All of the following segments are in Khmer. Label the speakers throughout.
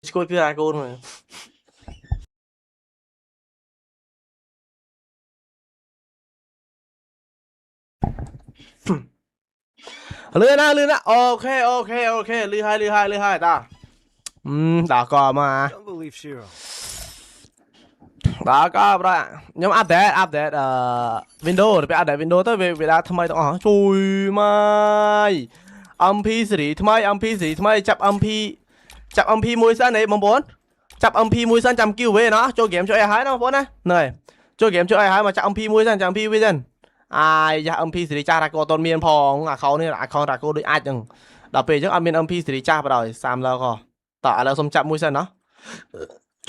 Speaker 1: Discord cứ ra cô mà lươn á ok lươn hai ta đã có mà đã có rồi nhưng update Windows ไป update Windows ទៅវាដាក់ថ្មីទាំងអស់ជួយម៉ាយ MP សេរីថ្មី MP សេរីថ្មីចាប់ MP មួយសិនហេបងប្អូនចាប់ MP មួយសិនចាំ Q វិញណោះចូលហ្គេមជួយឲ្យហើយណាបងប្អូនណាហ្នឹងហើយចូលហ្គេមជួយឲ្យហើយមកចាប់ MP មួយសិនចាំ MP វិញសិនអាយយ៉ា MP សេរីចាស់រ៉ាកូអត់មានផងអាខោនេះអាខោរ៉ាកូដូចអាចហ្នឹងដល់ពេលអញ្ចឹងអត់មាន MP សេរីចាស់បណ្ដោយ30លើក៏តើឥឡូវសុំចាប់មួយសិនណោះ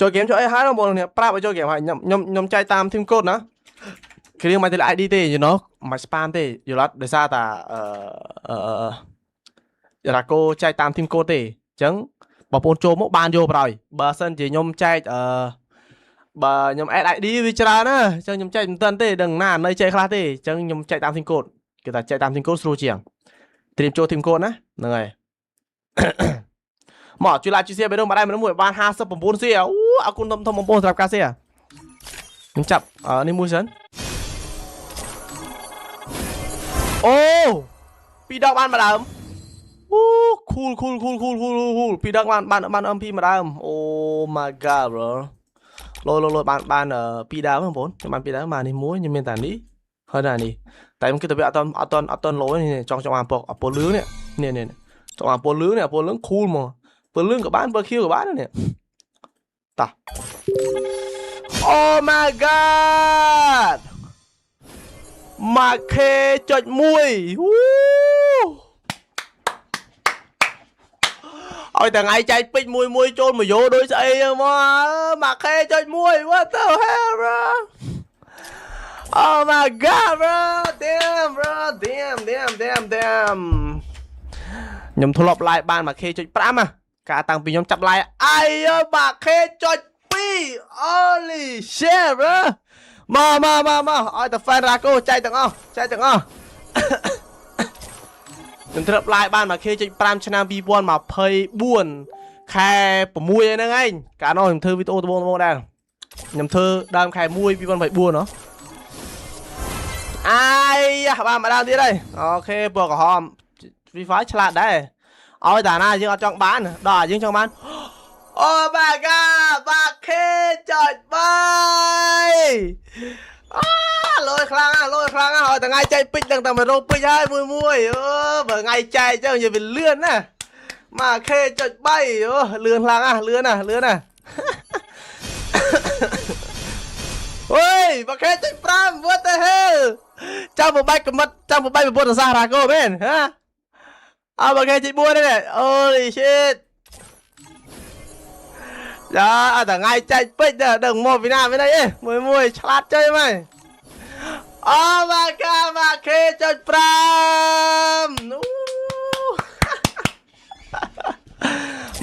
Speaker 1: ចូលហ្គេមជួយឲ្យហើយបងប្អូននេះប្រាប់ឲ្យចូលហ្គេមហើយខ្ញុំចែកតាម team code ណាគ្រាមិនទៅ ID ទេ you know មិន spam ទេយល់អត់ដោយសារតារ៉ាកូចែកតាម team code ទេអញ្ចឹងបងប្អូនចូលមកបានយកបណ្ដោយបើសិនជាខ្ញុំចែកបើខ្ញុំ add ID វាច្រើនណាអញ្ចឹងខ្ញុំចែកមិនទាន់ទេដឹងណានៅចែកខ្លះទេអញ្ចឹងខ្ញុំចែកតាម team code គេថាចែកតាម team code ស្រួលជាងត្រៀមចូល team code ណាហ្នឹងហើយមកជួយ like ជួយ share ទៅម្ដាយមួយបាន59 share អូអរគុណធំបងប្អូនសម្រាប់ការ share ខ្ញុំចាប់នេះមួយសិនអូពីរដងបានម្ដងអូ cool ពីរដងបាន MP ម្ដងអូ my god bro លោបានពីរដងបងប្អូនខ្ញុំបានពីរដងបាននេះមួយខ្ញុំមានតែនេះហើយតែនេះតែខ្ញុំគិតថាវាអត់លោនេះចង់បានពណ៌លឿងនេះចង់បានពណ៌លឿងនេះពណ៌លឿង cool មកពណ៌លឿងក៏បានពណ៌ខៀវក៏បាននេះតា Oh my god មកខេចុច1ឲ្យថ្ងៃចែកពេជ្រមួយចូលមកយោដូចស្អីមកខេចុច1 what the hell bro Oh my god bro damn bro damn ខ្ញុំធ្លាប់ like បានមកខេចុច5ណាការតាំងពីខ្ញុំចាប់ like អាយមកខេចុច2 holy shit bro មកឲ្យតែ fan រ៉ាកូចែកទាំងអស់ខ្ញុំធ្លាប់ like បានមក K.5 ឆ្នាំ2024ខែ6ហ្នឹងឯងកាលនោះខ្ញុំធ្វើវីដេអូដំបូងដែរខ្ញុំធ្វើដើមខែ1 2024ណោះអាយបានម្ដងទៀតហើយអូខេពណ៌ក្រហម Free Fire ឆ្លាតដែរឲ្យតាណាយើងអត់ចង់បានដល់យើងចង់បាន Oh my god បាក់ខេចុច3លុយខ្លាំងឲ្យថ្ងៃចែកពេជ្រដឹងតែ100ពេជ្រហើយមួយបើថ្ងៃចែកចឹងនិយាយវាលឿនណាមកខេចុច3លឿនខ្លាំងលឿនណាអូយមកខេចុច5 what the hell ចាំបបែកកំណត់ចាំបបែកពុទ្ធសាសនាកូមែនហ៎អើមកខេចុច4នេះអូយ shit យ៉ាអត់ថ្ងៃចែកពេជ្រដឹងមកពីណាអីមួយឆ្លាតចេញមកអូមកកាមកខេចុច5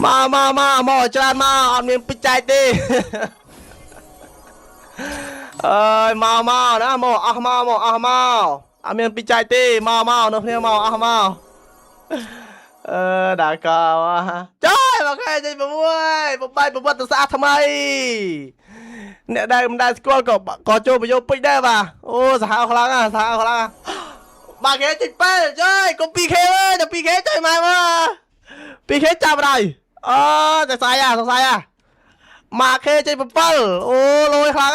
Speaker 1: មកច្រើនមកអត់មានពេជ្រចែកទេអើយមកណាមកអស់មកអត់មានពេជ្រចែកទេមកនៅគ្នាមកអស់មកដាក់កោចូលមកខែចេញ6បំបាយប្រវត្តិសាស្ត្រថ្មីអ្នកដែលមិនដែលស្គាល់ក៏ចូលបញ្យកពេជ្រដែរបាទអូសាហាវខ្លាំងបាទខែចេញ7ចូលកុំ 2K ទៅ 2K ចូលមក 2K ចាប់ហើយអូតែស្អីមកខែចេញ7អូលុយខ្លាំង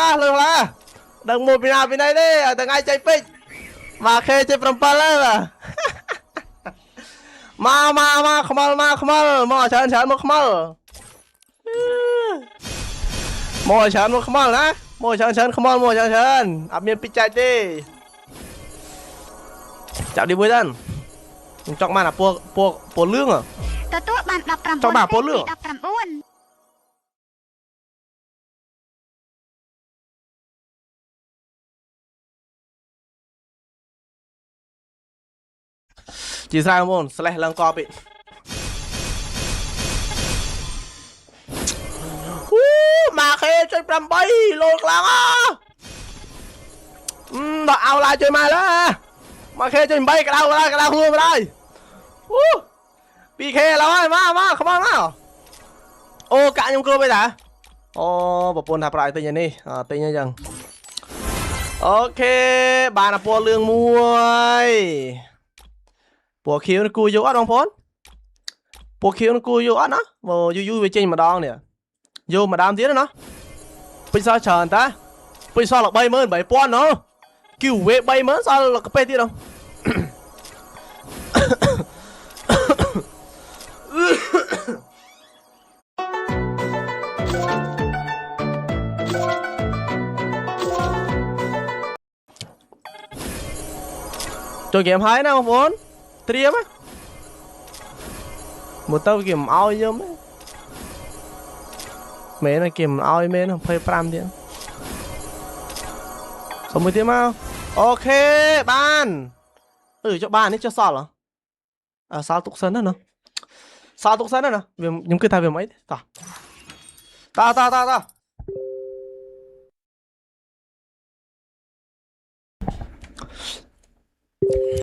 Speaker 1: ដឹងមកពីណាពីណីទេថ្ងៃចេញពេជ្រមកខែចេញ7ហើយបាទមកខ្មល់មកច្រើនមកខ្មល់មកច្រើនមកខ្មល់ណាមកច្រើនខ្មល់មកច្រើនអត់មានពីចែកទេចាប់điមួយសិនខ្ញុំចង់បានអាពណ៌លឿង
Speaker 2: ទទួលបាន19
Speaker 1: ចង់បានពណ៌លឿងជាស្រ័យបងប្អូន slash ឡើងកពេកមកខេចុច8លោខ្លាំងដល់អោឡាជួយមកលើមកខេចុច8ក្តៅខ្លួនមកហើយ2K ឡើយមកខ្មងមក ô cả nhung cơ bây giờ ô bà pôn thạp lại tên nhân đi tên nhân chẳng ok bà là pua lương muôi pua khiếu nó cùi vô ớt không phốn pua khiếu nó cùi vô ớt nó vô vui với trên mà đo nè vô mà đam tiếng nó bây giờ chờ ta bây giờ là bay mơn bảy pon nó kiểu về bay mơn sao là cái pe tiết đâu chơi game hai nào bốn triếm á một tao game ao nhôm ấy mấy là game ao mấy nó phơi pram đi xong mới tiếp mau ok ban cho ban ấy cho sao hả sao tục sân đó nữa sao tục sân đó nè vì những cái tay về mấy ta